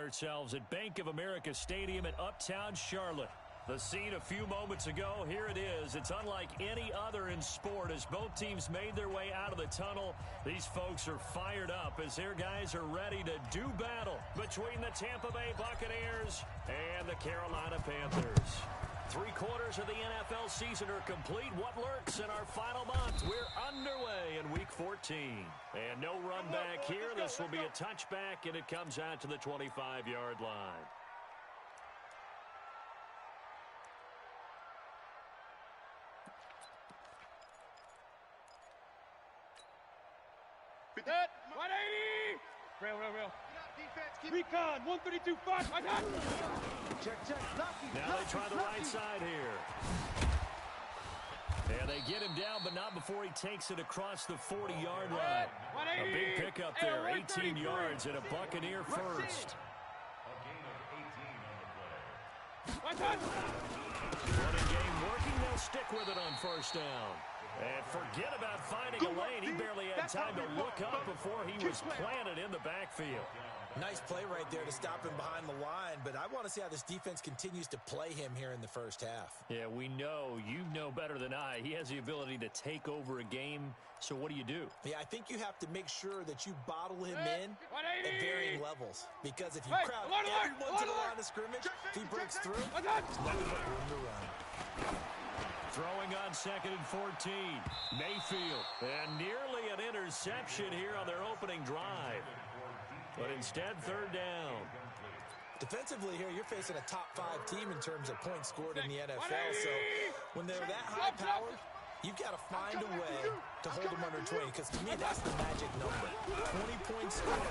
ourselves at Bank of America Stadium in Uptown Charlotte. The scene a few moments ago, here it is. It's unlike any other in sport as both teams made their way out of the tunnel. These folks are fired up as their guys are ready to do battle between the Tampa Bay Buccaneers and the Carolina Panthers. 3/4 of the NFL season are complete. What lurks in our final month? We're underway in Week 14. And no run back here. This will be a touchback, and it comes out to the 25-yard line. Set, 180! Real. Recon, 132, 5, I got it! Check. Now they try the right side here. And they get him down, but not before he takes it across the 40-yard line. A big pickup there, 18 yards and a Buccaneer first. Running game working, they'll stick with it on first down. And forget about finding a lane. He barely had time to look up before he was planted in the backfield. Nice play right there to stop him behind the line, but I want to see how this defense continues to play him here in the first half. Yeah, we know. You know better than I. He has the ability to take over a game, so what do? Yeah, I think you have to make sure that you bottle him in at varying levels, because if you crowd everyone to the line of scrimmage, if he breaks through, it's nothing but room to run. Throwing on 2nd and 14. Mayfield. And nearly an interception here on their opening drive. But instead, 3rd down. Defensively here, you're facing a top 5 team in terms of points scored in the NFL. So when they're that high powered, you've got to find a way to hold them under 20. Because to me, that's the magic number. 20 points scored,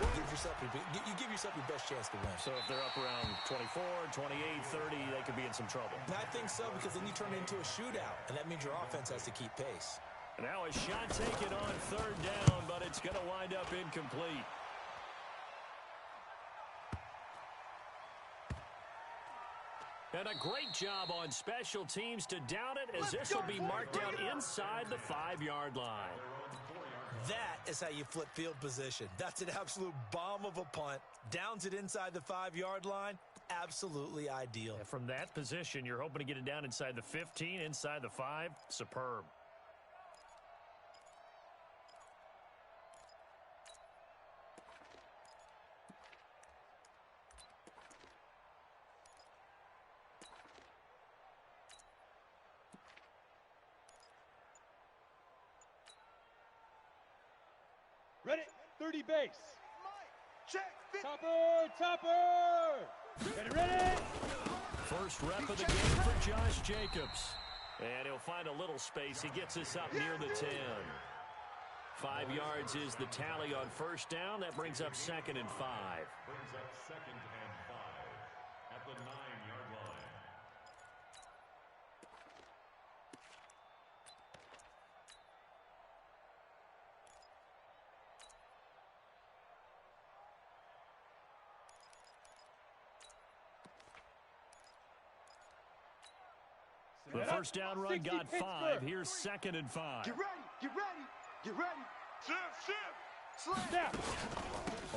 you give yourself your best chance to win. So if they're up around 24, 28, 30, they could be in some trouble. And I think so, because then you turn it into a shootout. And that means your offense has to keep pace. Now a shot taken on 3rd down, but it's going to wind up incomplete. And a great job on special teams to down it, as this will be marked out inside the 5-yard line. That is how you flip field position. That's an absolute bomb of a punt. Downs it inside the 5-yard line. Absolutely ideal. And from that position, you're hoping to get it down inside the 15, inside the 5. Superb. Ready, 30 base. Check. Topper! Ready! First rep of the game for Josh Jacobs. And he'll find a little space. He gets us up near the 10. 5 yards is the tally on 1st down. That brings up 2nd and 5. Brings up 2nd and 5 at the 9-yard line. The first down run got 5. Here's 2nd and 5. Get ready. Snap.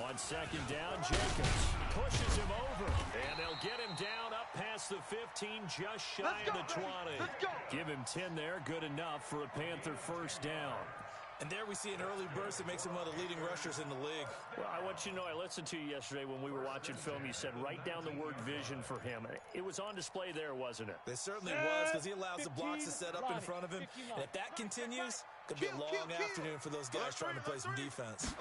On 2nd down, Jacobs pushes him over. And they'll get him down up past the 15, just shy of the 20. Give him 10 there. Good enough for a Panther first down. And there we see an early burst that makes him one of the leading rushers in the league. Well, I want you to know, I listened to you yesterday when we were watching film. You said write down the word vision for him. It was on display there, wasn't it? It certainly was, because he allows the blocks to set up in front of him. And if that continues, it could be a long afternoon for those guys trying to play some defense.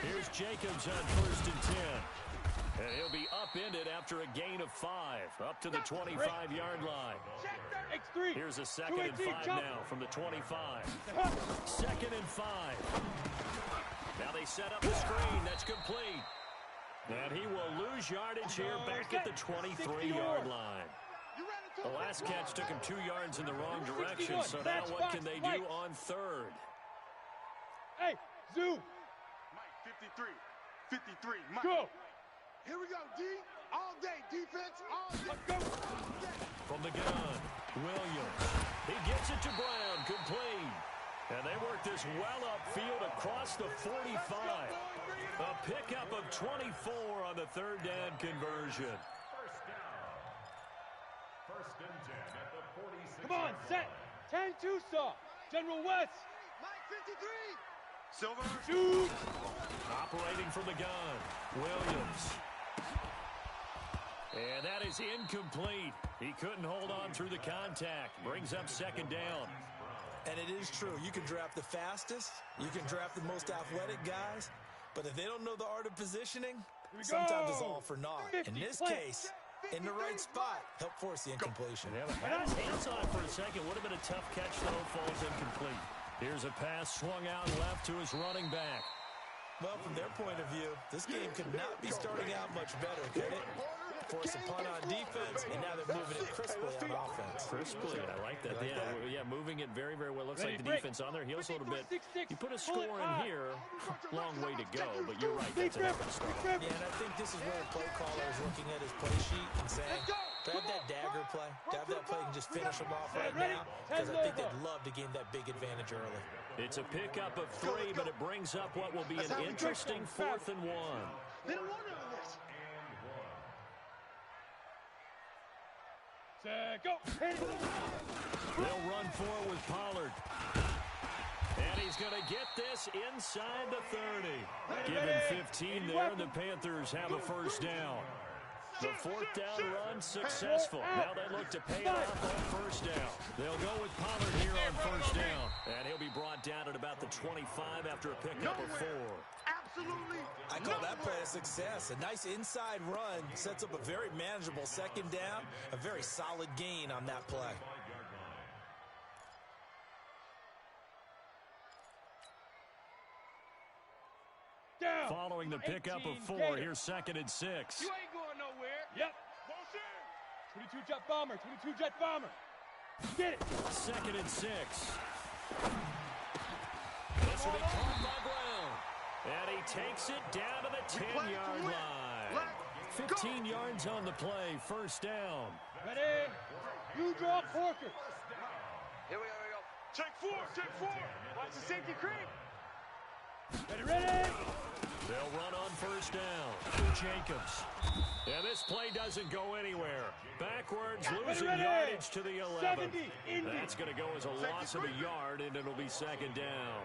Here's Jacobs on 1st and 10. And he'll be upended after a gain of 5, up to the 25-yard line. Here's a 2nd and 5 now from the 25. 2nd and 5. Now they set up the screen. That's complete. And he will lose yardage here back at the 23-yard line. The last catch took him 2 yards in the wrong direction, so now what can they do on 3rd? Hey, zoom. Mike, 53, Mike. Go. Here we go, D. All day, defense, all day. Let's go. From the gun, Williams. He gets it to Brown, complete. And they work this well upfield across the 45. A pickup of 24 on the third down conversion. First and 10 at the 46. Come on, set. 10-2 saw. General West. Mike 53. Silver. Shoot. Operating from the gun, Williams. And that is incomplete. He couldn't hold on through the contact. Brings up second down. And it is true. You can draft the fastest. You can draft the most athletic guys. But if they don't know the art of positioning, sometimes it's all for naught. In this case, in the right spot, help force the incompletion. Yeah, had his hands on it for a second. Would have been a tough catch, though. Falls incomplete. Here's a pass swung out left to his running back. Well, from their point of view, this game could not be starting out much better, could it? Force a punt on defense, and now they're moving it crisply on offense. Crisply, I like that. Like Yeah, moving it very, very well. Looks like the defense on there heals a little bit. You put a score in here, long way to go, but you're right, that's an effort start. Yeah, and I think this is where the play caller is looking at his play sheet and saying, to have that dagger play, to have that play and just finish them off right now, because I think they'd love to gain that big advantage early. It's a pickup of 3, but it brings up what will be an interesting 4th and 1. They don't want none of this. Set, go. They'll run forward with Pollard. And he's going to get this inside the 30. Given 15 there, the Panthers have a first down. The 4th down run successful. Now they look to pay it off on first down. They'll go with Pollard here on first down. And he'll be brought down at about the 25 after a pickup of 4. Absolutely. I call that play a success. A nice inside run sets up a very manageable second down, a very solid gain on that play. Down. Following the pickup of 4, here's 2nd and 6. You ain't going nowhere. Yep. 22 jet bomber. 22 jet bomber. Get it. 2nd and 6. This will be caught by Brown. And he takes it down to the 10-yard line. 15 yards on the play, first down. Ready? You draw Corker. Here we go. Take 4. Watch the safety creep. Ready? They'll run on first down. Jacobs. And this play doesn't go anywhere. Backwards, losing yardage to the 11. That's going to go as a loss of a yard, and it'll be second down.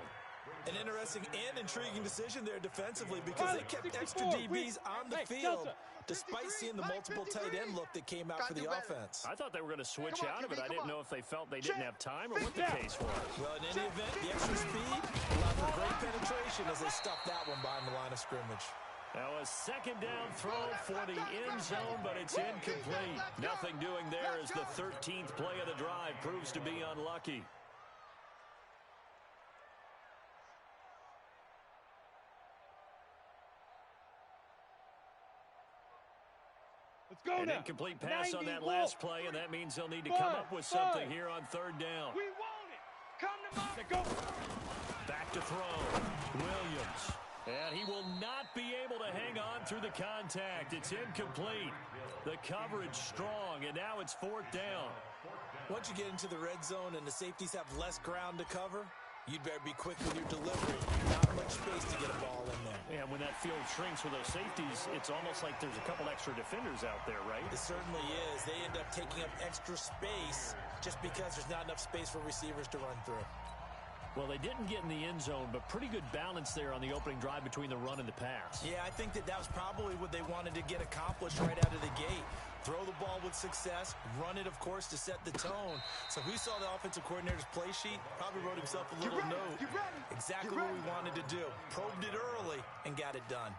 An interesting and intriguing decision there defensively because they kept extra DBs on the field despite seeing the multiple tight end look that came out for the offense. I thought they were going to switch out of it. I didn't know if they felt they didn't have time or what the case was. Well, in any event, the extra speed allowed for great penetration as they stuffed that one behind the line of scrimmage. Now a second down throw for the end zone, but it's incomplete. Nothing doing there as the 13th play of the drive proves to be unlucky. Let's go An now. incomplete pass on that last play, and that means they'll need to come up with something here on third down. We want it. Come to my. Go. Back to throw. Williams. And he will not be able to hang on through the contact. It's incomplete. The coverage strong, and now it's 4th down. Once you get into the red zone and the safeties have less ground to cover, you'd better be quick with your delivery. Not much space to get a ball in there. Yeah, when that field shrinks with those safeties, it's almost like there's a couple extra defenders out there, right? It certainly is. They end up taking up extra space just because there's not enough space for receivers to run through. Well, they didn't get in the end zone, but pretty good balance there on the opening drive between the run and the pass. Yeah, I think that was probably what they wanted to get accomplished right out of the gate. Throw the ball with success, run it, of course, to set the tone. So who saw the offensive coordinator's play sheet? Probably wrote himself a little note. Exactly what we wanted to do. Probed it early and got it done.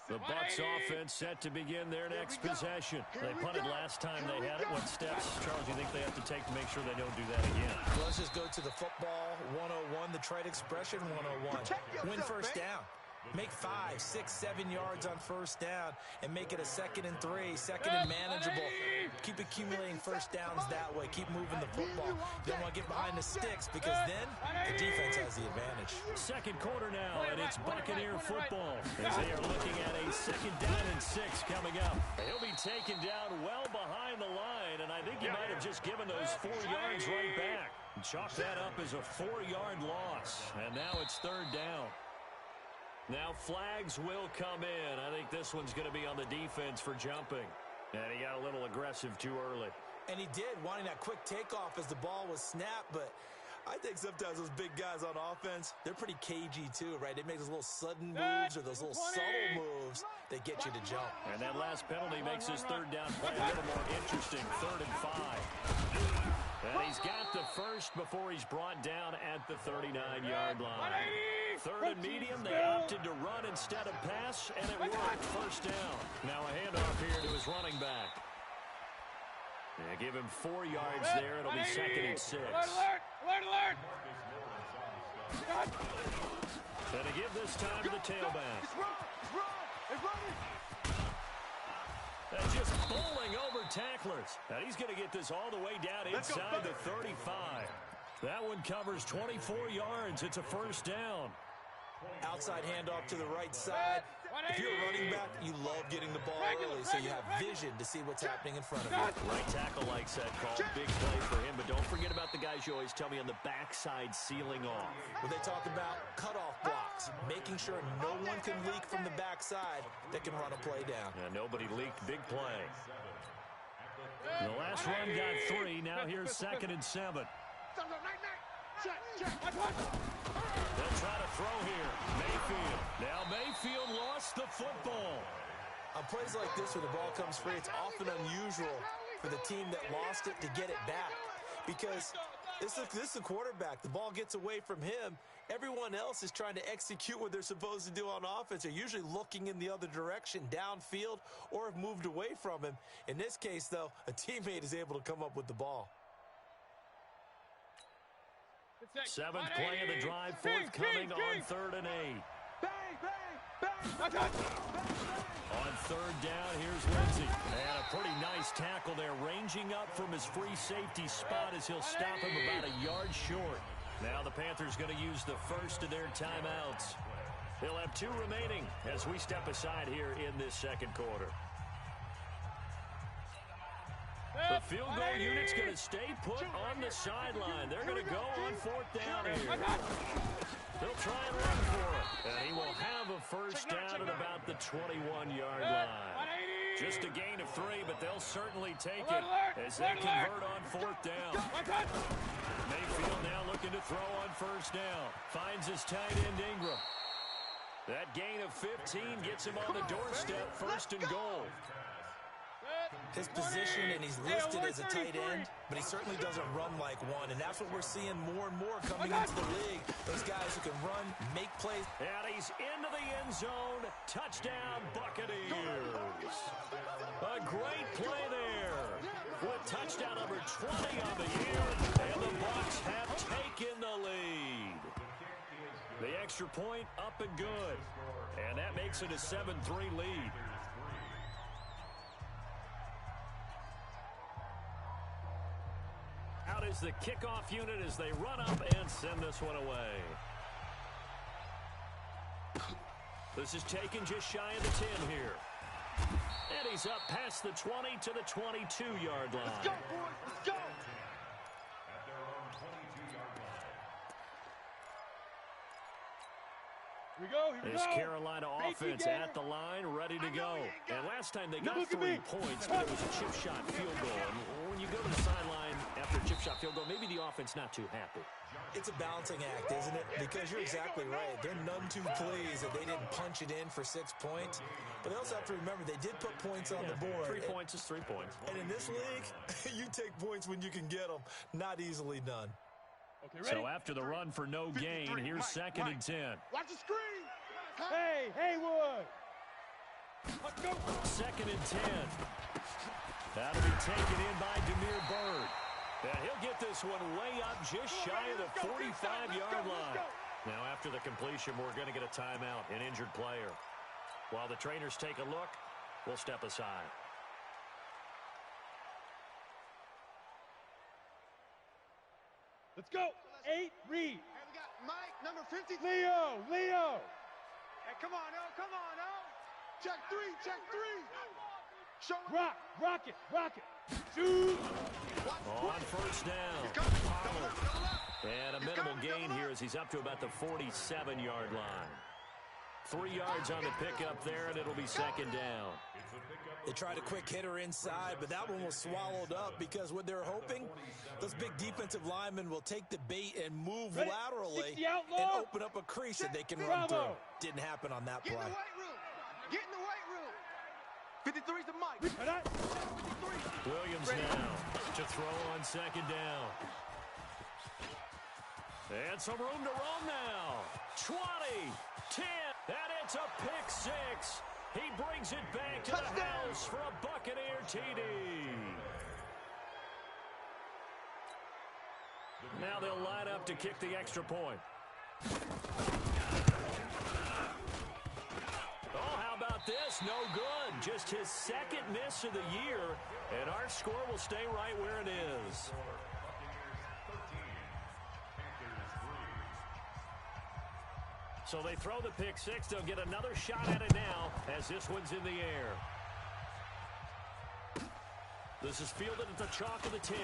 The Bucs offense set to begin their next possession. They punted last time they had it. What steps, Charles, do you think they have to take to make sure they don't do that again? Let's just go to the football 101, the trite expression 101. Win first down. Make 5, 6, 7 yards on first down and make it a 2nd and 3, 2nd and manageable. Keep accumulating first downs that way. Keep moving the football. You don't want to get behind the sticks because then the defense has the advantage. Second quarter now, and it's Buccaneer football as they are looking at a 2nd down and 6 coming up. He'll be taken down well behind the line, and I think he might have just given those 4 yards right back. Chalk that up as a 4-yard loss, and now it's 3rd down. Now flags will come in. I think this one's going to be on the defense for jumping. And he got a little aggressive too early. And he did, wanting that quick takeoff as the ball was snapped. But I think sometimes those big guys on offense, they're pretty cagey too, right? They make those little sudden moves or those little subtle moves that get you to jump. And that last penalty makes his 3rd down play a little more interesting. 3rd and 5. And he's got the first before he's brought down at the 39-yard line. 3rd and medium, they opted to run instead of pass, and it worked. First down. Now a handoff here to his running back. They give him 4 yards there. It'll be 2nd and 6. Alert! And to give this time to the tailback. And just bowling over tacklers. And he's going to get this all the way down inside the 35. That one covers 24 yards. It's a first down. Outside handoff to the right side. If you're a running back, you love getting the ball early so you have vision to see what's happening in front of you. Right tackle likes that call. Big play for him, but don't forget about the guys you always tell me on the backside sealing off. When they talk about cutoff blocks, making sure no one can leak from the backside that can run a play down. And nobody leaked. Big play. The last run got 3. Now here's 2nd and 7. They'll try to throw here. Mayfield. Now Mayfield lost the football. On plays like this where the ball comes free, it's often unusual for the team that lost it to get it back. Because this is the quarterback. The ball gets away from him. Everyone else is trying to execute what they're supposed to do on offense. They're usually looking in the other direction, downfield, or have moved away from him. In this case, though, a teammate is able to come up with the ball. 7th play of the drive, forthcoming on 3rd and 8. On 3rd down, here's Lindsey. And a pretty nice tackle there, ranging up from his free safety spot as he'll stop him about a yard short. Now the Panthers going to use the first of their timeouts. They'll have 2 remaining as we step aside here in this 2nd quarter. The field goal unit's going to stay put on the sideline. They're going to go on 4th down here. They'll try and run for it. And he will have a first down at about the 21-yard line. Just a gain of 3, but they'll certainly take it as they convert on 4th down. Mayfield now looking to throw on first down. Finds his tight end Ingram. That gain of 15 gets him on the doorstep, 1st and goal. His position, and he's listed as a tight end, but he certainly doesn't run like one, and that's what we're seeing more and more coming into the league. Those guys who can run, make plays. And he's into the end zone. Touchdown, Buccaneers. A great play there. With touchdown number 20 on the year, and the Bucs have taken the lead. The extra point up and good, and that makes it a 7-3 lead. Out is the kickoff unit as they run up and send this one away. This is taken just shy of the 10 here. And he's up past the 20 to the 22-yard line. Let's go, boys. Let's go. At their own 22-yard line. Here we go. This Carolina offense at the line, ready to go. And last time they got 3 points, but it was a chip shot field goal. And when you go to the sideline after a chip shot field goal, maybe the offense not too happy. It's a balancing act, isn't it? Because you're exactly right. They're none too pleased that they didn't punch it in for 6 points. But they also have to remember they did put points on the board. 3 points is 3 points. And in this league, you take points when you can get them. Not easily done. Okay, ready? So after the run for no gain, here's 2nd and 10. Watch the screen. Hey, Haywood. Let's go. 2nd and 10. That'll be taken in by Damiere Byrd. And he'll get this one way up just shy of the 45-yard line. Now, after the completion, we're going to get a timeout, an injured player. While the trainers take a look, we'll step aside. Let's go. 8, read. Hey, we got Mike, number 50. Leo. Hey, come on, O. Come on, O. Check 3. Show it. Rock it. Shoot. On first down, Pollard. And a minimal gain here as he's up to about the 47-yard line. 3 yards on the pickup there, and it'll be second down. They tried a quick hitter inside, but that one was swallowed up because what they're hoping, those big defensive linemen will take the bait and move laterally and open up a crease that they can run through. Didn't happen on that play. Get in the weight room. 53's the Mike. 53. Williams now to throw on second down. And some room to roam now. 20, 10, and it's a pick six. He brings it back to the house for a Buccaneer TD. Now they'll line up to kick the extra point. Oh, how about this? No good. Just his second miss of the year, and our score will stay right where it is. So they throw the pick six. They'll get another shot at it now as this one's in the air. This is fielded at the chalk of the 10.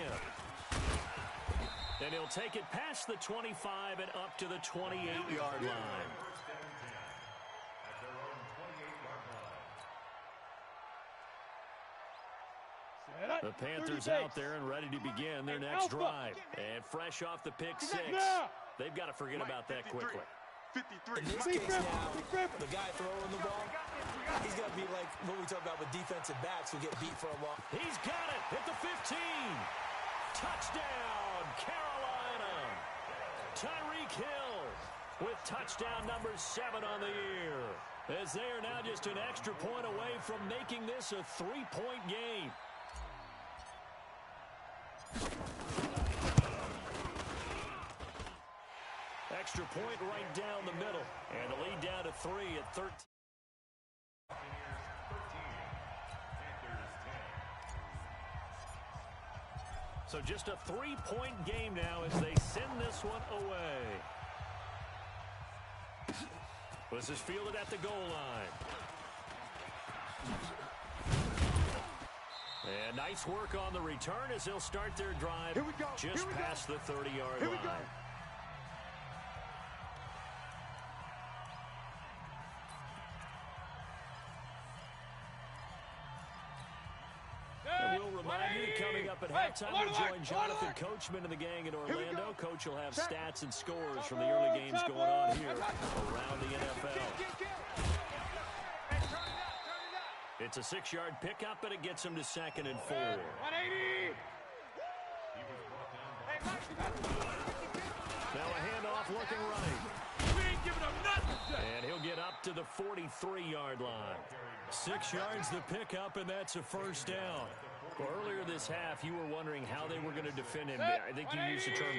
And he'll take it past the 25 and up to the 28-yard line. The Panthers out there and ready to begin their next drive. And fresh off the pick six, they've got to forget about that quickly. 53. In this case now, the guy throwing the ball, he's got to be like what we talk about with defensive backs who get beat for a long. He's got it at the 15. Touchdown, Carolina. Tyreek Hill with touchdown number 7 on the year. As they are now just an extra point away from making this a 3-point game. Extra point right down the middle. And the lead down to 3 at 13. So just a 3-point game now as they send this one away. This is fielded at the goal line. And nice work on the return as they'll start their drive just past the 30-yard line. Coming up at halftime, we'll join Jonathan Coachman and the gang in Orlando. Coach will have stats and scores from the early games going on here around the NFL. It's a 6-yard pickup, and it gets him to 2nd and 4. 180. Now a handoff looking right. We ain't giving him nothing. And he'll get up to the 43-yard line. 6 yards the pickup, and that's a first down. Well, earlier this half, you were wondering how they were going to defend him. I think you used the term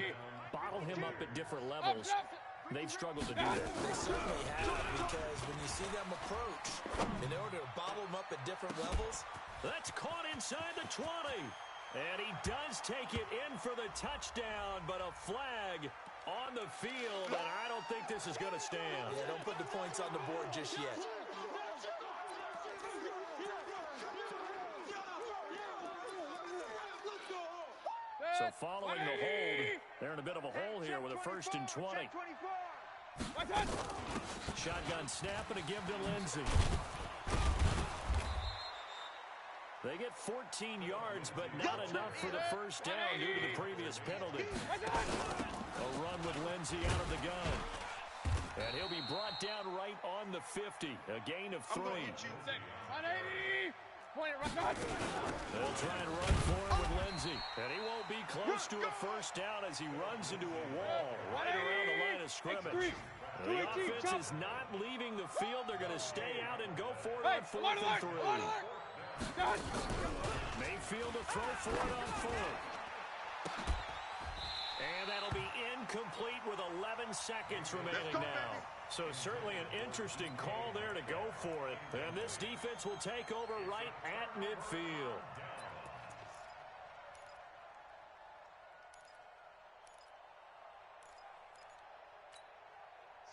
bottle him up at different levels. They've struggled to do that. They certainly have, because when you see them approach, in order to bottle them up at different levels. That's caught inside the 20. And he does take it in for the touchdown, but a flag on the field, and I don't think this is going to stand. Yeah, don't put the points on the board just yet. So following the hold, they're in a bit of a hole here with a 1st and 20. Shotgun snap and a give to Lindsey. They get 14 yards, but not enough for the first down due to the previous penalty. A run with Lindsey out of the gun. And he'll be brought down right on the 50. A gain of 3. 180. They'll try and run for it with Lindsey. And he won't be close to a first down as he runs into a wall right around the line of scrimmage. The offense is not leaving the field. They're going to stay out and go for it on 4th and 3. Mayfield to throw for it on 4th. And that'll be incomplete with 11 seconds remaining now. So certainly an interesting call there to go for it. And this defense will take over right at midfield.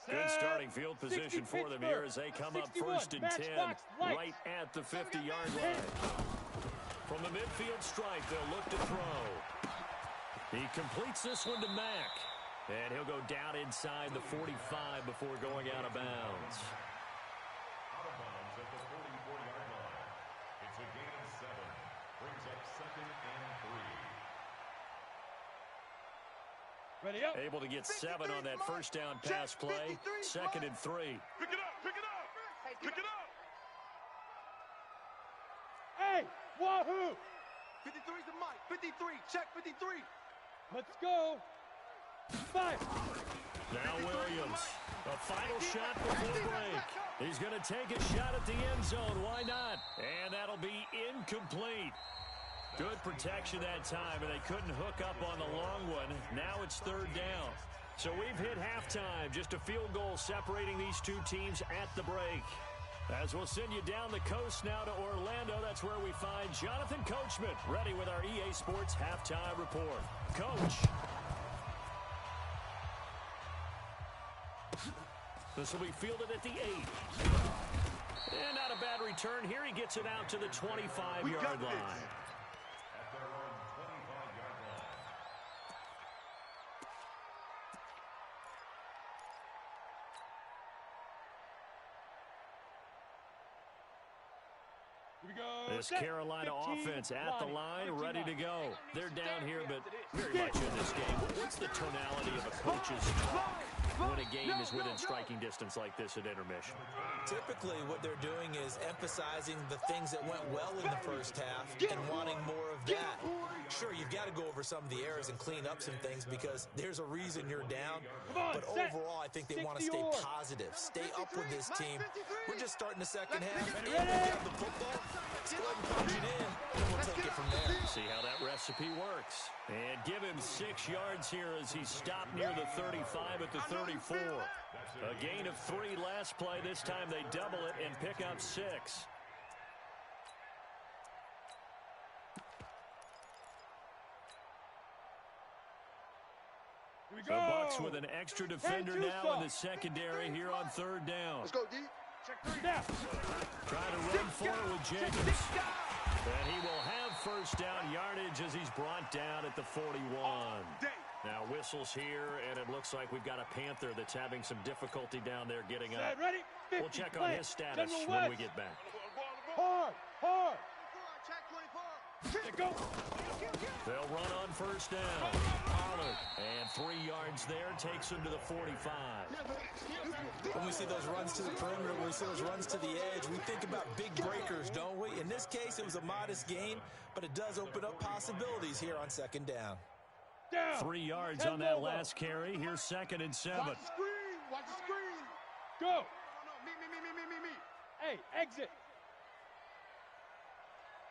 Good starting field position for them here as they come up 1st and 10 right at the 50-yard line. From the midfield stripe, they'll look to throw. He completes this one to Mack. And he'll go down inside the 45 before going out of bounds. Out of bounds at the 44-yard line. It's a gain of 7. Brings up 2nd and 3. Ready up. Able to get 7 on that first down pass play. 2nd and 3. Pick it up, pick it up, pick it up. Hey, wahoo! 53's the mic, 53, check 53. Let's go. 5. Now Williams, a final shot before break. He's going to take a shot at the end zone. Why not? And that'll be incomplete. Good protection that time, and they couldn't hook up on the long one. Now it's 3rd down. So we've hit halftime. Just a field goal separating these two teams at the break. As we'll send you down the coast now to Orlando, that's where we find Jonathan Coachman, ready with our EA Sports Halftime Report. Coach. This will be fielded at the 8. And not a bad return here. He gets it out to the 25-yard line. At their own 25-yard line. Here we go. This Carolina offense at the line, ready to go. They're down here, but very much in this game. What's the tonality of a coach's talk when a game is within striking distance like this at intermission? Typically, what they're doing is emphasizing the things that went well in the first half and wanting more of that. Sure, you've got to go over some of the errors and clean up some things because there's a reason you're down. But overall, I think they want to stay positive, stay up with this team. We're just starting the second half. If we have the football, let's go ahead and punch it in, and we'll take it from there. See how that recipe works. And give him 6 yards here as he stopped near the 35 at the 34. A gain of 3 last play. This time they double it and pick up 6. The Bucs with an extra defender now in the secondary here on 3rd down. Let's go, D. Check 3 now. Trying to run forward with Jacobs. And he will have 1st down yardage as he's brought down at the 41. Now whistles here, and it looks like we've got a Panther that's having some difficulty down there getting up. Ready? We'll check on his status when we get back. Hard, hard. Check 24. Go. They'll run on 1st down. Pollard, and 3 yards there, takes him to the 45. When we see those runs to the perimeter, when we see those runs to the edge, we think about big breakers, don't we? In this case, it was a modest gain, but it does open up possibilities here on 2nd down. 3 yards on that last carry. Here's 2nd and 7. Watch the screen. Watch the screen. Go. No, me. Hey, exit.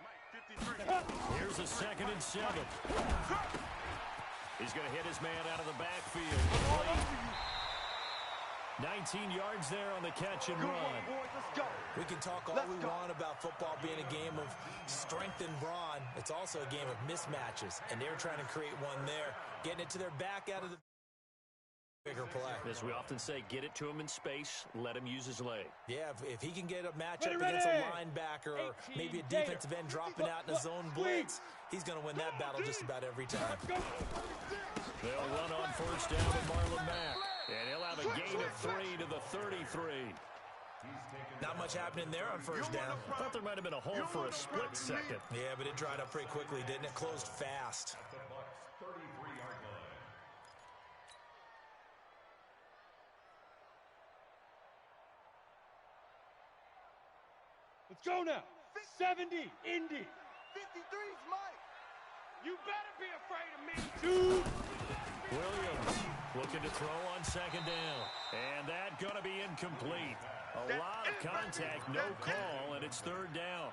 Mike, 53. Here's a 2nd and 7. He's going to hit his man out of the backfield. 19 yards there on the catch and run. Let's go. We can talk all we want about football being a game of strength and brawn. It's also a game of mismatches, and they're trying to create one there, getting it to their back out of the bigger play. As we often say, get it to him in space, let him use his leg. Yeah, if he can get a matchup against a linebacker or maybe a defensive end dropping out in a zone blitz, he's going to win that battle just about every time. They'll run on 1st down with Marlon Mack. And he'll have a gain of 3 to the 33. Not much happening there on 1st down. I thought there might have been a hole for a split second. Yeah, but it dried up pretty quickly, didn't it? Closed fast. At the Bucs' 33-yard line. Let's go now. 70, Indy. 53's Mike. You better be afraid of me. 2. Williams looking to throw on 2nd down. And that going to be incomplete. A lot of contact, no call, and it's 3rd down.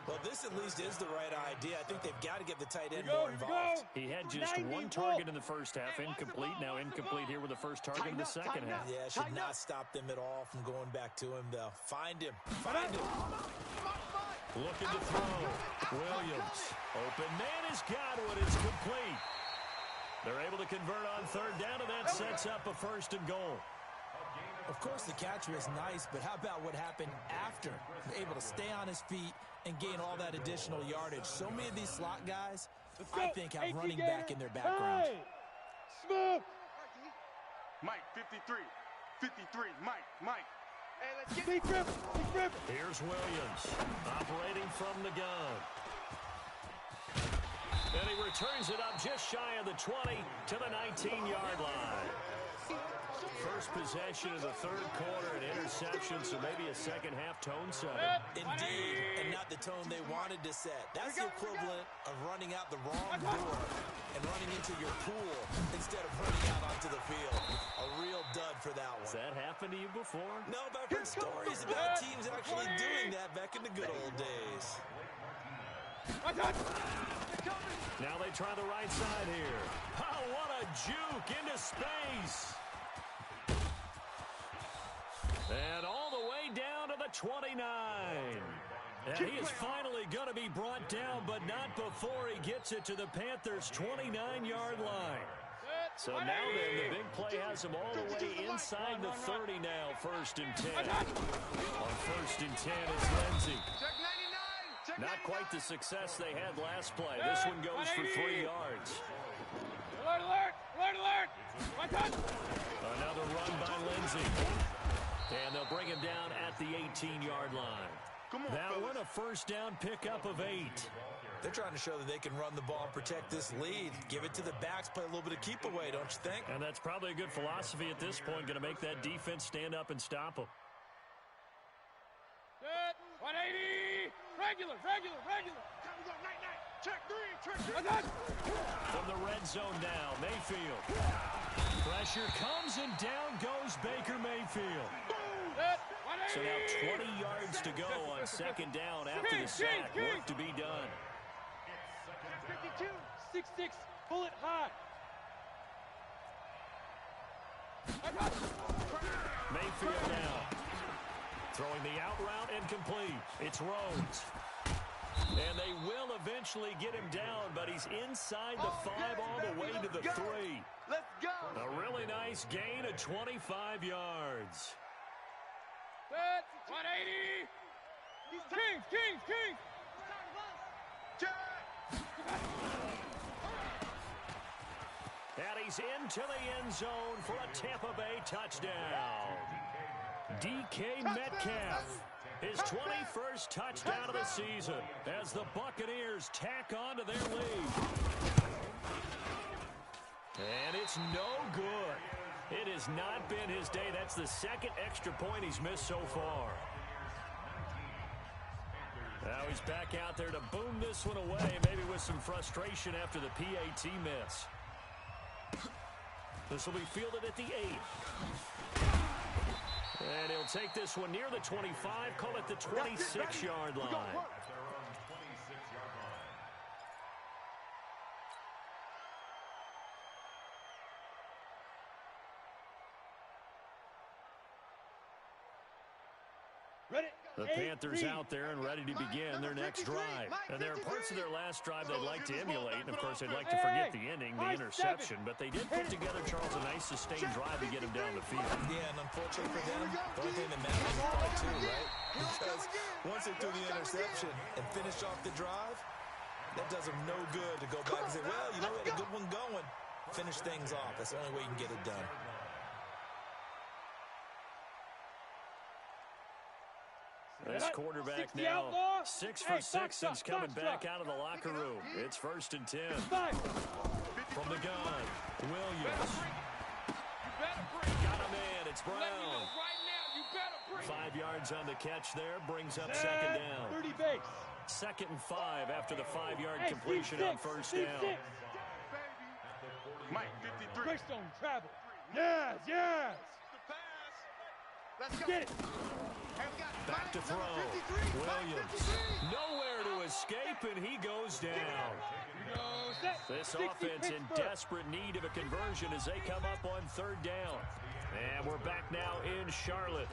Well, this at least is the right idea. I think they've got to get the tight end more involved. He had just one target in the first half, incomplete. Now incomplete here with the first target in the second half. Yeah, should not stop them at all from going back to him, though. Find him. Find him. Looking to throw. Williams. Open man has got one. It's complete. They're able to convert on third down, and that sets up a first and goal. Of course, the catch was nice, but how about what happened after? Able to stay on his feet and gain all that additional yardage. So many of these slot guys, I think, have running back in their background. Smooth. Mike, 53. 53. Mike. Hey, let's get big grip. Here's Williams operating from the gun. And he returns it up just shy of the 20 to the 19-yard line. First possession of the third quarter, an interception, so maybe a second-half tone setter. Indeed, and not the tone they wanted to set. That's the equivalent of running out the wrong door and running into your pool instead of running out onto the field. A real dud for that one. Has that happened to you before? No, but I've heard stories about teams actually doing that back in the good old days. Now they try the right side here. Oh, what a juke into space. And all the way down to the 29. And he is finally going to be brought down, but not before he gets it to the Panthers' 29-yard line. So now then, the big play has him all the way inside the 30 now, first and 10. On first and 10 is Lindsey. Not quite the success they had last play. This one goes for 3 yards. Alert! Another run by Lindsey. And they'll bring him down at the 18-yard line. That one a first down pickup of 8. They're trying to show that they can run the ball and protect this lead. Give it to the backs, play a little bit of keep away, don't you think? And that's probably a good philosophy at this point, going to make that defense stand up and stop them. Set, 180, regular. Time to go, night. Check three. From the red zone now, Mayfield. Pressure comes and down goes Baker Mayfield. So now 20 yards to go on second down after the sack. Work to be done. 52, 6'6", pull it high. Mayfield now. Throwing the out route incomplete. It's Rhodes. And they will eventually get him down, but he's inside the 5 all the way to the 3. Let's go. A really nice gain of 25 yards. Set, 180. Kings. And he's into the end zone for a Tampa Bay touchdown. DK Metcalf, his 21st touchdown of the season as the Buccaneers tack on to their lead. And it's no good. It has not been his day. That's the second extra point he's missed so far. Now he's back out there to boom this one away, maybe with some frustration after the PAT miss. This will be fielded at the 8. And he'll take this one near the 25, call it the 26-yard line. The Panthers out there and ready to begin their next drive. And there are parts of their last drive they'd like to emulate. And, of course, they'd like to forget the ending, the interception. But they did put together, Charles, a nice sustained drive to get him down the field. Yeah, and unfortunately for them, the only thing that matters is part 2, right? Because once they threw the interception and finished off the drive, that does them no good to go back and say, well, you know, we had a good one going. Finish things off. That's the only way you can get it done. This quarterback now 6 for 6 since coming back out of the locker room. It's first and 10. From the gun, Williams. Got him in. It's Brown. 5 yards on the catch there. Brings up second down. 30 base. Second and 5 after the 5-yard completion on first down. Mike, 53. Greystone travel. Yes. Let's go. Get it. Back to throw. Williams. Nowhere to escape, and he goes down. This offense in desperate need of a conversion as they come up on third down. And we're back now in Charlotte.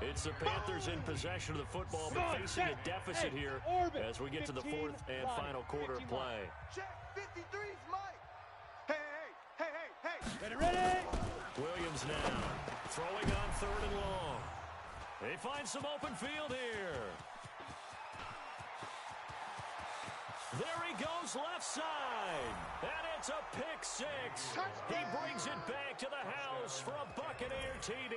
It's the Panthers in possession of the football, but facing a deficit here as we get to the fourth and final quarter of play. Check 53's Mike. Hey. Ready? Williams now throwing on third and long. They find some open field here. There he goes left side. And it's a pick six. He brings it back to the house for a Buccaneer TD.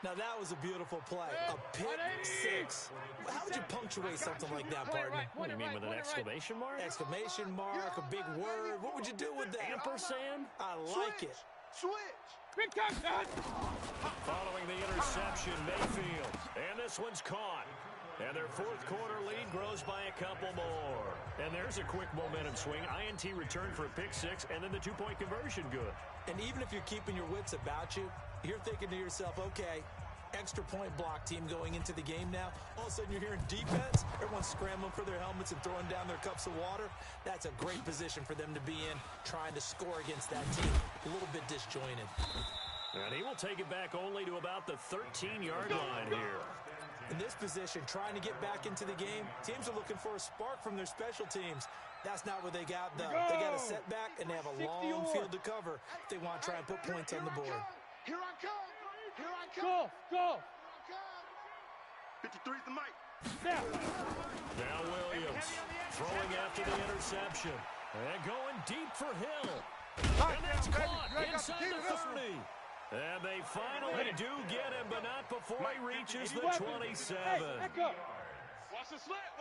Now, that was a beautiful play. A pick six. How would you punctuate something like that, partner? What do you mean, with an exclamation mark? Exclamation mark, a big word. What would you do with that? Ampersand? I like it. Switch. Big time, son. Following the interception, Mayfield. And this one's caught. And their fourth quarter lead grows by a couple more. And there's a quick momentum swing. INT return for a pick six, and then the two-point conversion good. And even if you're keeping your wits about you, you're thinking to yourself, okay, extra point block team going into the game now. All of a sudden you're hearing defense. Everyone's scrambling for their helmets and throwing down their cups of water. That's a great position for them to be in, trying to score against that team. A little bit disjointed. And he will take it back only to about the 13-yard line here. In this position, trying to get back into the game, teams are looking for a spark from their special teams. That's not what they got, though. They got a setback, and they have a long field to cover if they want to try and put points on the board. Here I come. Here I come. Go. 53's the Mike. Now Williams throwing after the interception. And going deep for Hill. And that's caught inside the 30. And they finally do get him, but not before he reaches the 27. Watch the slant.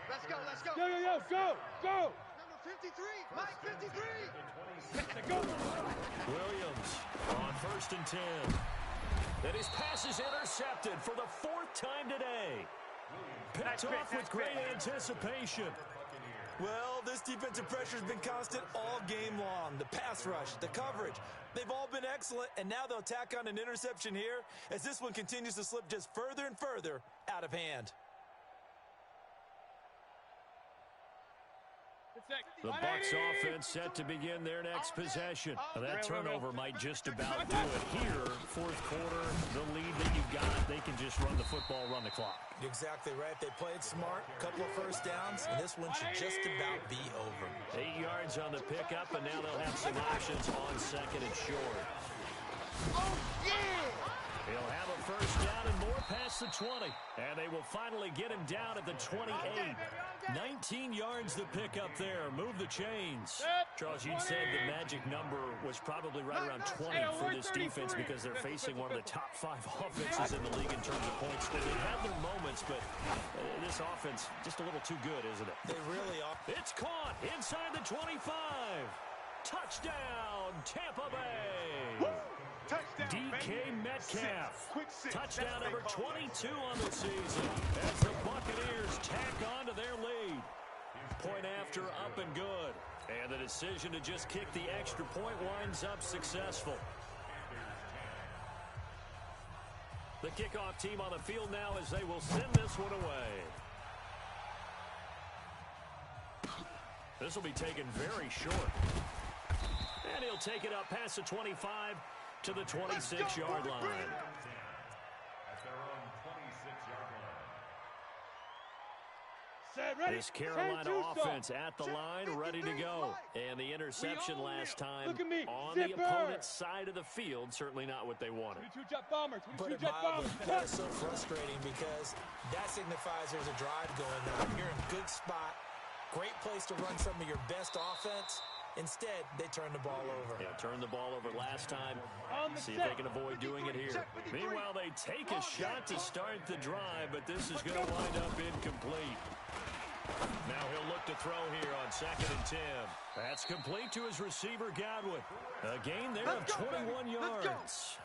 Let's go. Go. Number 53, Mike 53. Go. Williams on 1st and 10. And his pass is intercepted for the fourth time today. Picked off with great anticipation. Well, this defensive pressure has been constant all game long. The pass rush, the coverage, they've all been excellent, and now they'll tack on an interception here as this one continues to slip just further and further out of hand. The Bucs offense set to begin their next possession. That turnover might just about do it here. Fourth quarter, the lead that you've got, they can just run the football, run the clock. Exactly right. They played smart, a couple of first downs, and this one should just about be over. 8 yards on the pickup, and now they'll have some options on 2nd and short. Oh, yeah! He'll have a first down and more past the 20. And they will finally get him down at the 28. 19 yards the pick up there. Move the chains. Charles, you'd said the magic number was probably right around 20 for this defense because they're facing one of the top 5 offenses in the league in terms of points. They have their moments, but this offense just a little too good, isn't it? They really are. It's caught inside the 25. Touchdown, Tampa Bay. DK Metcalf. Touchdown number 22 on the season as the Buccaneers tack on to their lead. Point after up and good. And the decision to just kick the extra point winds up successful. The kickoff team on the field now as they will send this one away. This will be taken very short. And he'll take it up past the 25 to the 26-yard line. At their own 26-yard line. This Carolina offense at the line, ready to go. And the interception last time on the opponent's side of the field, certainly not what they wanted. 22-jet bomber, But 22-jet bomber. that is so frustrating because that signifies there's a drive going on. You're in a good spot, great place to run some of your best offense. Instead, they turn the ball over. Yeah, turned the ball over last time. See if they can avoid doing it here. Meanwhile, they take a shot to start the drive, but this is going to wind up incomplete. Now he'll look to throw here on 2nd and 10. That's complete to his receiver, Godwin. A gain there of 21 yards.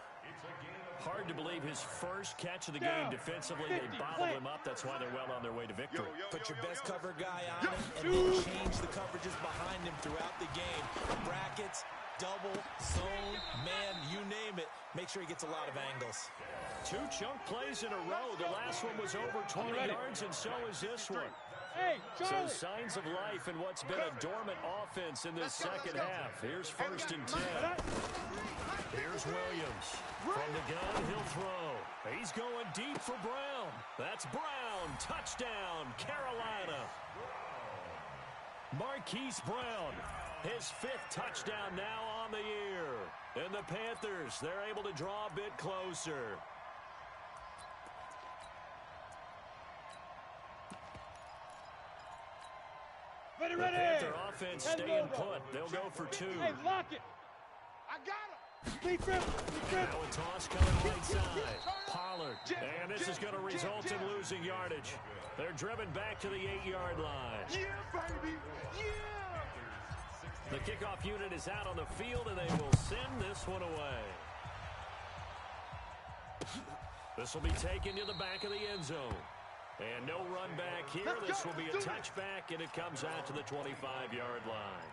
Hard to believe his first catch of the game defensively. They bottled him up. That's why they're well on their way to victory. Put your best cover guy on him and then change the coverages behind him throughout the game. Brackets, double, zone, man, you name it. make sure he gets a lot of angles. 2 chunk plays in a row. The last one was over 20 yards, and so is this one. Hey, so signs of life in what's been a dormant offense in this second half. Here's 1st and 10. Here's Williams. From the gun, he'll throw. He's going deep for Brown. That's Brown. Touchdown, Carolina. Marquise Brown, his 5th touchdown now on the year. And the Panthers, they're able to draw a bit closer. The Panther offense staying put. They'll go for 2. Hey, lock it. I got him. Now a toss coming right side. Pollard. And this is going to result in losing yardage. They're driven back to the 8-yard line. Yeah, baby. Yeah. The kickoff unit is out on the field, and they will send this one away. This will be taken to the back of the end zone. And no run back here. This will be a touchback, and it comes out to the 25-yard line.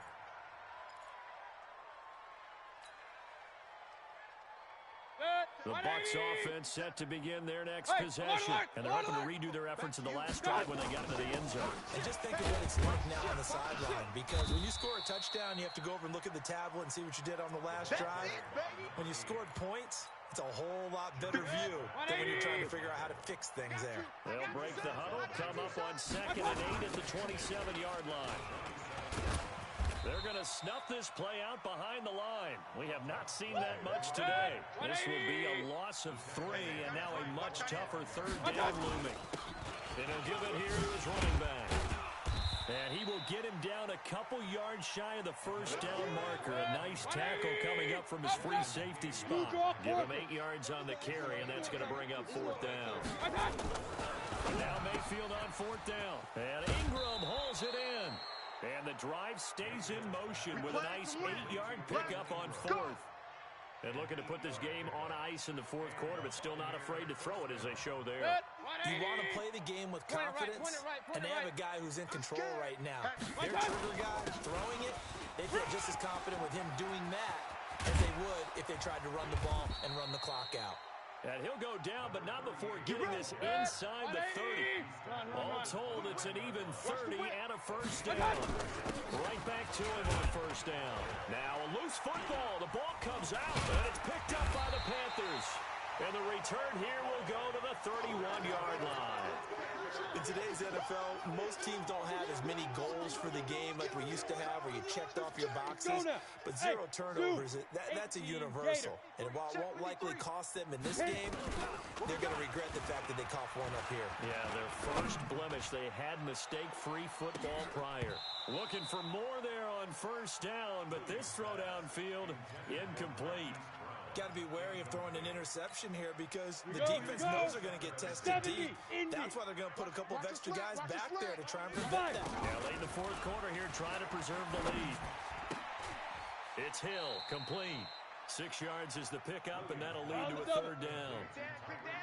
The Bucs offense set to begin their next possession. And they're hoping to redo their efforts in the last drive when they got into the end zone. And just think of what it's like now on the sideline. Because when you score a touchdown, you have to go over and look at the tablet and see what you did on the last drive. When you scored points, it's a whole lot better view than when you're trying to figure out how to fix things there. They'll break the huddle, come up on 2nd and 8 at the 27-yard line. They're going to snuff this play out behind the line. We have not seen that much today. This will be a loss of 3, and now a much tougher 3rd down looming. And he'll give it here to his running back. And he will get him down a couple yards shy of the 1st down marker. A nice tackle coming up from his free safety spot. Give him 8 yards on the carry, and that's going to bring up 4th down. Now Mayfield on 4th down. And Ingram hauls it in. And the drive stays in motion with a nice 8-yard pickup on 4th. And looking to put this game on ice in the 4th quarter, but still not afraid to throw it as they show there. You want to play the game with confidence, and they have a guy who's in control right now. Their trigger guy throwing it, they feel just as confident with him doing that as they would if they tried to run the ball and run the clock out. And he'll go down, but not before getting this inside the 30. All told, it's an even 30 and a 1st down. Right back to him on 1st down. Now a loose football. The ball comes out, and it's picked up by the Panthers. And the return here will go to the 31-yard line. In today's NFL, most teams don't have as many goals for the game like we used to have, where you checked off your boxes. But 0 turnovers, that's a universal. And while it won't likely cost them in this game, they're going to regret the fact that they coughed one up here. Yeah, their first blemish. They had mistake-free football prior. Looking for more there on 1st down, but this throw downfield incomplete. Got to be wary of throwing an interception here because the defense knows they're going to get tested deep. That's why they're going to put a couple of extra guys back there to try and prevent that. Yeah, late in the 4th quarter here, trying to preserve the lead. It's Hill, complete. 6 yards is the pickup, and that'll lead to a 3rd down.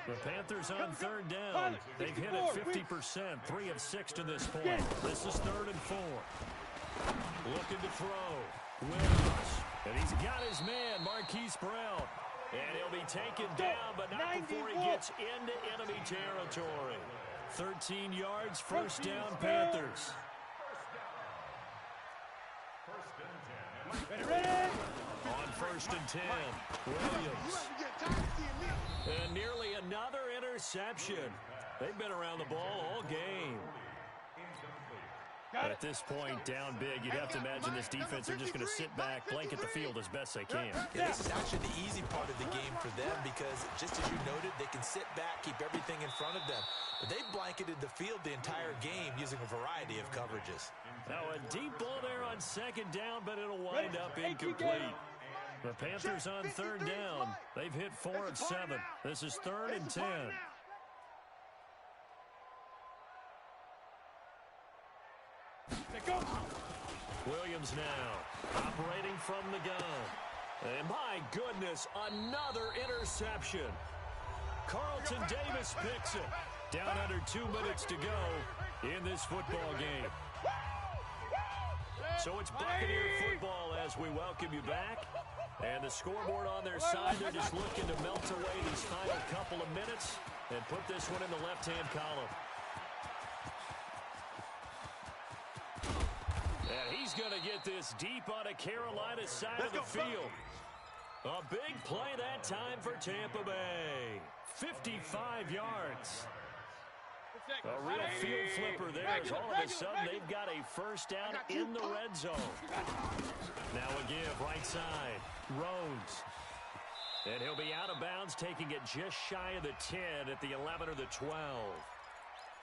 The Panthers on 3rd down. They've hit it 50%, 3 of 6 to this point. This is 3rd and 4. Looking to throw. Williams. And he's got his man, Marquise Brown. And he'll be taken down, but not before he gets into enemy territory. 13 yards, 1st down, Panthers. On 1st and 10, Williams. And nearly another interception. They've been around the ball all game. At this point, down big, you'd have to imagine this defense are just going to sit back, blanket the field as best they can. Yeah, this is actually the easy part of the game for them because, just as you noted, they can sit back, keep everything in front of them. But they've blanketed the field the entire game using a variety of coverages. Now a deep ball there on 2nd down, but it'll wind up incomplete. The Panthers on 3rd down. They've hit 4 of 7. This is 3rd and 10. Williams now operating from the gun. And my goodness, another interception. Carlton Davis picks it. Down under 2 minutes to go in this football game. So it's Buccaneer football as we welcome you back. And the scoreboard on their side, they're just looking to melt away these final couple of minutes and put this one in the left-hand column. And he's going to get this deep on a Carolina side of the field. A big play that time for Tampa Bay. 55 yards. A real field flipper there as all of a sudden they've got a first down in the red zone. Now a give right side. Rhodes. And he'll be out of bounds, taking it just shy of the 10 at the 11 or the 12.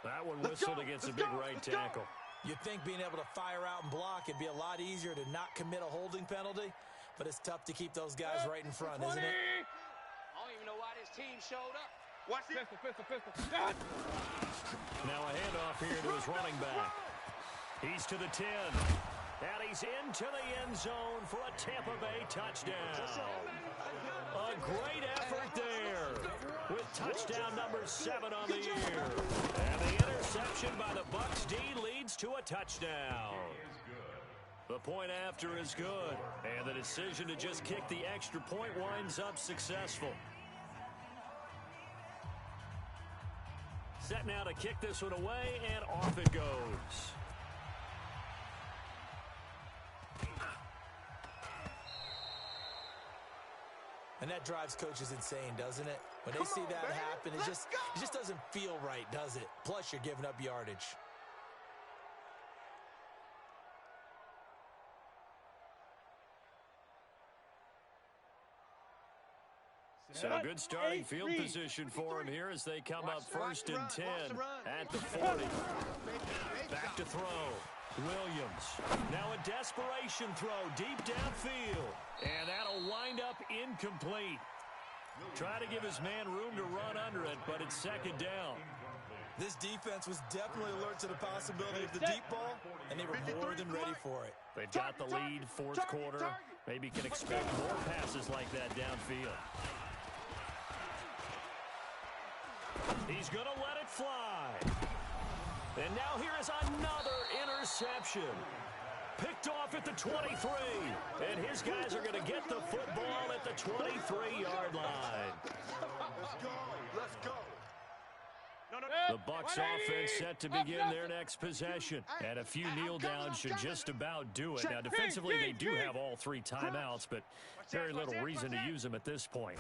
That one whistled against a big right tackle. You'd think being able to fire out and block it'd be a lot easier to not commit a holding penalty, but it's tough to keep those guys right in front, isn't it? I don't even know why this team showed up. Watch it. Pistol. Now a handoff here to his running back. He's to the 10. And he's into the end zone for a Tampa Bay touchdown. A great effort there with touchdown number 7 on the year. And the interception by the Bucs D leads to a touchdown. The point after is good. And the decision to just kick the extra point winds up successful. Set now to kick this one away, and off it goes. And that drives coaches insane, doesn't it? When they see that happen, it just doesn't feel right, does it? Plus, you're giving up yardage. So good starting field position for him here as they come up first and 10 at the 40. Back to throw. Williams. Now a desperation throw deep downfield. And that'll wind up incomplete. Try to give his man room to run under it, but it's second down. This defense was definitely alert to the possibility of the deep ball, and they were more than ready for it. They've got the lead, fourth quarter. Maybe can expect more passes like that downfield. He's going to let it fly. And now here is another interception. Picked off at the 23. And his guys are going to get the football at the 23-yard line. Let's go. The Bucs offense set to begin their next possession. And a few kneel downs should just about do it. Now, defensively, they do have all 3 timeouts, but very little reason to use them at this point.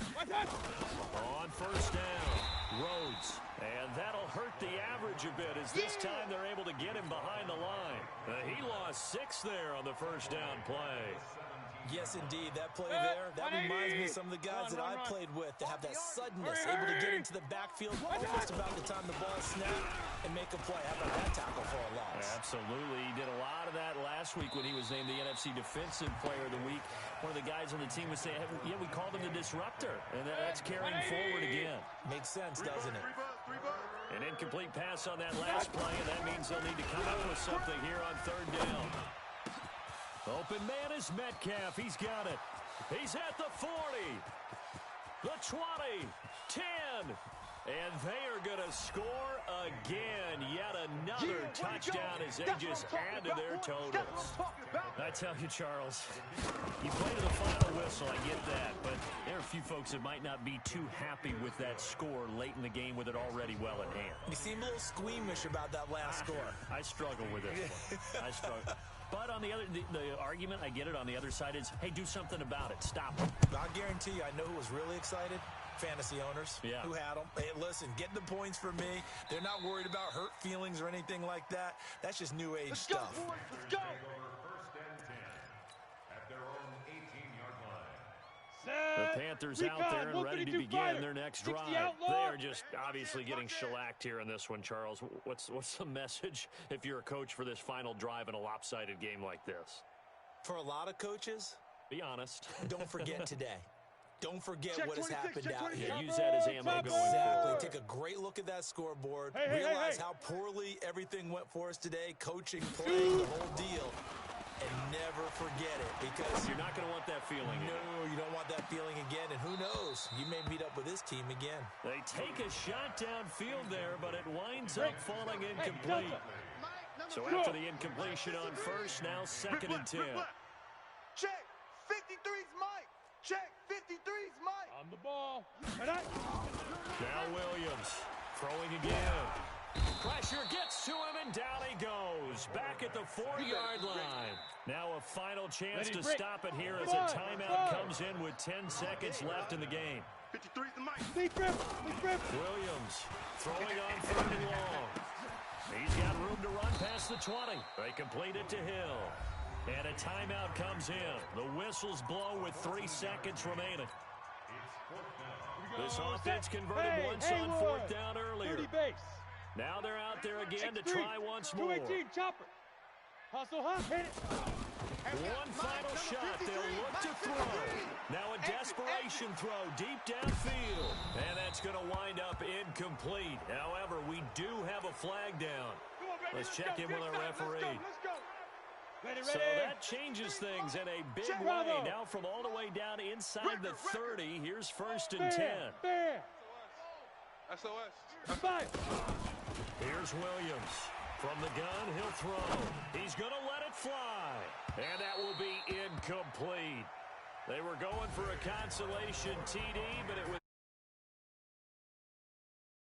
On first down, Rhodes. And that'll hurt the average a bit as this time they're able to get him behind the line. He lost 6 there on the first down play. Yes, indeed. That play there, that reminds me of some of the guys that I played with to have that suddenness, able to get into the backfield almost about the time the ball snapped and make a play. How about that tackle for a loss? Absolutely. He did a lot of that last week when he was named the NFC Defensive Player of the Week. One of the guys on the team was saying, yeah, we called him the disruptor, and that's carrying forward again. Makes sense, doesn't it? An incomplete pass on that last play, and that means they'll need to come up with something here on third down. Open man is Metcalf. He's got it. He's at the 40, the 20, 10. And they are going to score again. Yet another touchdown as they just add to their totals. I tell you, Charles, you play to the final whistle, I get that. But there are a few folks that might not be too happy with that score late in the game with it already well in hand. You seem a little squeamish about that last score. I struggle with this one. I struggle. But on the other, the argument, I get it, on the other side is, hey, do something about it. Stop it. I guarantee you, I know who was really excited. Fantasy owners who had them. Hey, listen, get the points for me. They're not worried about hurt feelings or anything like that. That's just new age stuff. Let's go. First and 10 at their own 18-yard line. The Panthers out there and ready to begin their next drive. They are just obviously getting shellacked here in this one, Charles. What's the message if you're a coach for this final drive in a lopsided game like this? For a lot of coaches, be honest. Don't forget today. Don't forget what has happened out here. Use that as ammo going forward. Exactly. Take a great look at that scoreboard. Realize how poorly everything went for us today. Coaching, playing, the whole deal. And never forget it, because you're not going to want that feeling again. No, you don't want that feeling again. And who knows? You may meet up with this team again. They take a shot downfield there, but it winds up falling incomplete. So after the incompletion on first, now second and 10. Check. 53's Mike. Check. 53's Mike. On the ball. Now Williams throwing again. Pressure gets to him, and down he goes. Back at the 4-yard line. Now a final chance to stop it here as a timeout comes in with 10 seconds left in the game. 53's the Mike. Williams throwing on 3rd and long. He's got room to run past the 20. They complete it to Hill. And a timeout comes in. The whistles blow with 3 seconds remaining. This offense converted once on 4th down earlier. Now they're out there again to try once more. 218, chopper. Hustle, hit it. One final shot. They'll look to throw. Now a desperation throw deep downfield. And that's going to wind up incomplete. However, we do have a flag down. Let's check in with our referee. So that changes things in a big way. Now from all the way down inside the 30, here's 1st and 10. SOS. 5. Here's Williams. From the gun, he'll throw. He's going to let it fly. And that will be incomplete. They were going for a consolation TD, but it was